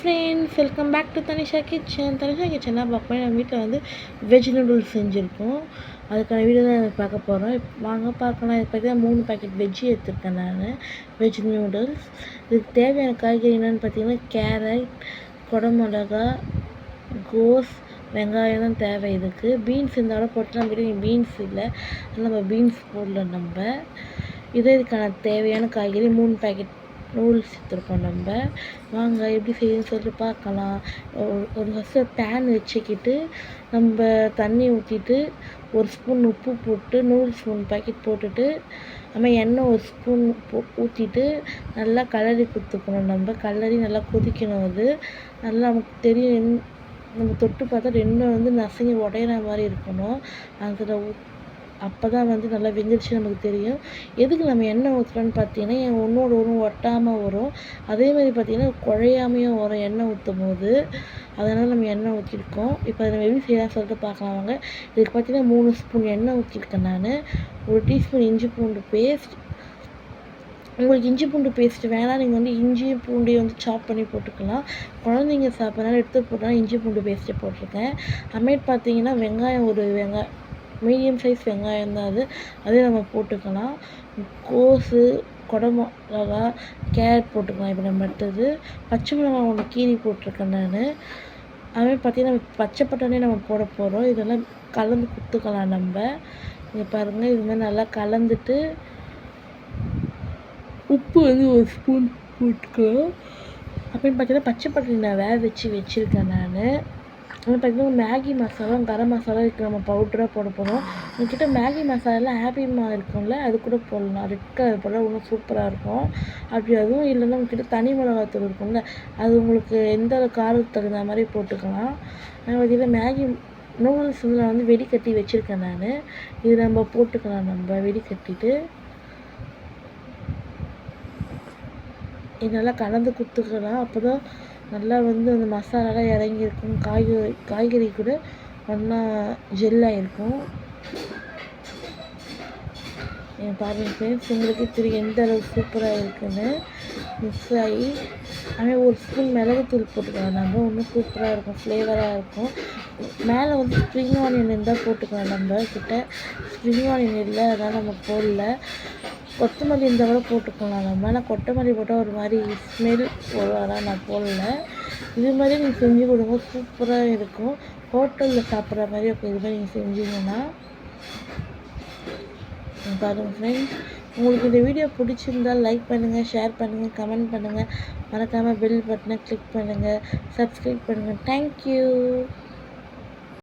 Friends, welcome back to Tanisha kitchen. Tanisha kitchen தான் பார்ப்போம். நம்ம வீட்டில் வந்து வெஜ் நூடுல்ஸ் செஞ்சுருக்கோம். அதுக்கான வீடியோ தான் பார்க்க போகிறோம். வாங்க பார்க்கலாம். இது பார்த்தீங்கன்னா 3 பேக்கெட் வெஜ்ஜி எடுத்துருக்கேன் நான், வெஜ் நூடுல்ஸ். இதுக்கு தேவையான காய்கறி என்னென்னு பார்த்தீங்கன்னா கேரட், குடமிளகா, கோஸ், வெங்காயம் தான் தேவை. இதுக்கு பீன்ஸ் இருந்தாலும் போட்டு நம்ம வீட்டில் பீன்ஸ் இல்லை, அதனால் நம்ம பீன்ஸ் போடல. நம்ம இதுக்கான தேவையான காய்கறி 3 பேக்கெட் நூடுல்ஸ் எடுத்துருக்கோம். நம்ம வாங்க எப்படி செய்யுதுன்னு சொல்லிட்டு பார்க்கலாம். ஒரு ஃபஸ்ட்டு பேன் வச்சுக்கிட்டு நம்ம தண்ணி ஊற்றிட்டு 1 ஸ்பூன் உப்பு போட்டு நூடுல்ஸ் 3 பேக்கெட் போட்டுட்டு நம்ம எண்ணெய் 1 ஸ்பூன் ஊற்றிட்டு நல்லா கலரி கொடுத்துக்கணும். நம்ம கலரி நல்லா கொதிக்கணும். அது நல்லா நமக்கு தெரியும். நம்ம தொட்டு பார்த்தா ரெண்டும் வந்து நசுங்கி உடையிற மாதிரி இருக்கணும். அதில் அப்போ தான் வந்து நல்லா வெந்துருச்சு நமக்கு தெரியும். எதுக்கு நம்ம எண்ணெய் ஊற்றுறோன்னு பார்த்தீங்கன்னா ஒன்றோடு ஒன்று ஒட்டாமல் வரும். அதேமாதிரி பார்த்திங்கன்னா குழையாமையும் வரும் எண்ணெய் ஊற்றும் போது. அதனால் நம்ம எண்ணெய் ஊற்றிருக்கோம். இப்போ அதை நம்ம எப்படி செய்யலாம் சொல்லிட்டு பார்க்கலாம் வாங்க. இதுக்கு பார்த்திங்கன்னா 3 ஸ்பூன் எண்ணெய் ஊற்றிருக்கேன் நான். 1 டீஸ்பூன் இஞ்சி பூண்டு பேஸ்ட். உங்களுக்கு இஞ்சி பூண்டு பேஸ்ட்டு வேணால் நீங்கள் வந்து இஞ்சி பூண்டையும் வந்து சாப் பண்ணி போட்டுக்கலாம். குழந்தைங்க சாப்பிட்றனால எடுத்து போட்டால் இஞ்சி பூண்டு பேஸ்ட்டு போட்டிருக்கேன். அப்புறமேட்டு பார்த்தீங்கன்னா வெங்காயம், ஒரு மீடியம் சைஸ் வெங்காயம் தான் அது, அதே நம்ம போட்டுக்கலாம். கோஸு, குடமிளகா, கேரட் போட்டுக்கலாம். இப்போ நம்ம எடுத்தது பச்சை மிளகாய் 1 கீரி போட்டிருக்கேன் நான். அதுமாதிரி பார்த்திங்கன்னா பச்சை பட்டாணி நம்ம போட போகிறோம். இதெல்லாம் கலந்து கொடுத்துக்கலாம். நம்ம இங்கே பாருங்கள், இது மாதிரி நல்லா கலந்துட்டு உப்பு வந்து 1 ஸ்பூன் போட்டுக்கலாம். அப்படின்னு பார்த்தீங்கன்னா பச்சை பட்டாணி நான் வேக வச்சுருக்கேன் நான். அப்புறம் பார்த்திங்கன்னா மேகி மசாலா, கரம் மசாலா இதுக்கு நம்ம பவுடராக போட போகிறோம். உங்கள்கிட்ட மேகி மசாலாலாம் ஹாப்பிமா இருக்கும்ல, அது கூட போடலாம். ரெட் கலர் போட்டால் இன்னும் சூப்பராக இருக்கும். அப்படி அதுவும் இல்லைன்னா உங்கள்கிட்ட தனி மிளகாத்தூள் இருக்கும்ல, அது உங்களுக்கு எந்த காரத்துக்கு தகுந்த மாதிரி போட்டுக்கலாம். பார்த்திங்கன்னா மேகி நூடுல்ஸ் வந்து நான் வந்து வெடிக்கட்டி வச்சுருக்கேன் நான். இது நம்ம போட்டுக்கலாம். நம்ம வெடிக்கட்டிட்டு இது நல்லா கலந்து கொடுத்துக்கலாம். அப்போ தான் நல்லா வந்து அந்த மசாலாலாம் இறங்கியிருக்கும். காய்கறி கூட ஒன்றா ஜெல்லாக இருக்கும். பாருங்கள் ஃப்ரெண்ட்ஸ், உங்களுக்கு தெரியும் எந்த அளவுக்கு சூப்பராக இருக்குன்னு. மிக்ஸ் ஆகி ஆனால் 1 ஸ்பூன் மிளகுத்தூள் போட்டுக்கலாம். நம்ம இன்னும் சூப்பராக இருக்கும், ஃப்ளேவராக இருக்கும். மேலே வந்து ஸ்ப்ரிங் ஆனியன் இருந்தால் போட்டுக்கலாம். நம்ம கிட்ட ஸ்ப்ரிங் ஆனியன் இல்லை, அதனால் நம்ம போடல. கொத்தமல்லி இந்த விட போட்டுக்கலாம் நம்ம. ஆனால் கொத்தமல்லி போட்டால் ஒரு மாதிரி ஸ்மெல் வரும், அதனால் நான் போடல. இது மாதிரி நீங்கள் செஞ்சு கொடுங்க, சூப்பராக இருக்கும். ஹோட்டலில் சாப்பிட்ற மாதிரி இருக்கும். இது மாதிரி நீங்கள் செஞ்சீங்கன்னா பாருங்கள் ஃப்ரெண்ட்ஸ். உங்களுக்கு இந்த வீடியோ பிடிச்சிருந்தால் லைக் பண்ணுங்கள், ஷேர் பண்ணுங்கள், கமெண்ட் பண்ணுங்கள். மறக்காமல் பெல் பட்டனை கிளிக் பண்ணுங்கள், சப்ஸ்கிரைப் பண்ணுங்கள். தேங்க்யூ.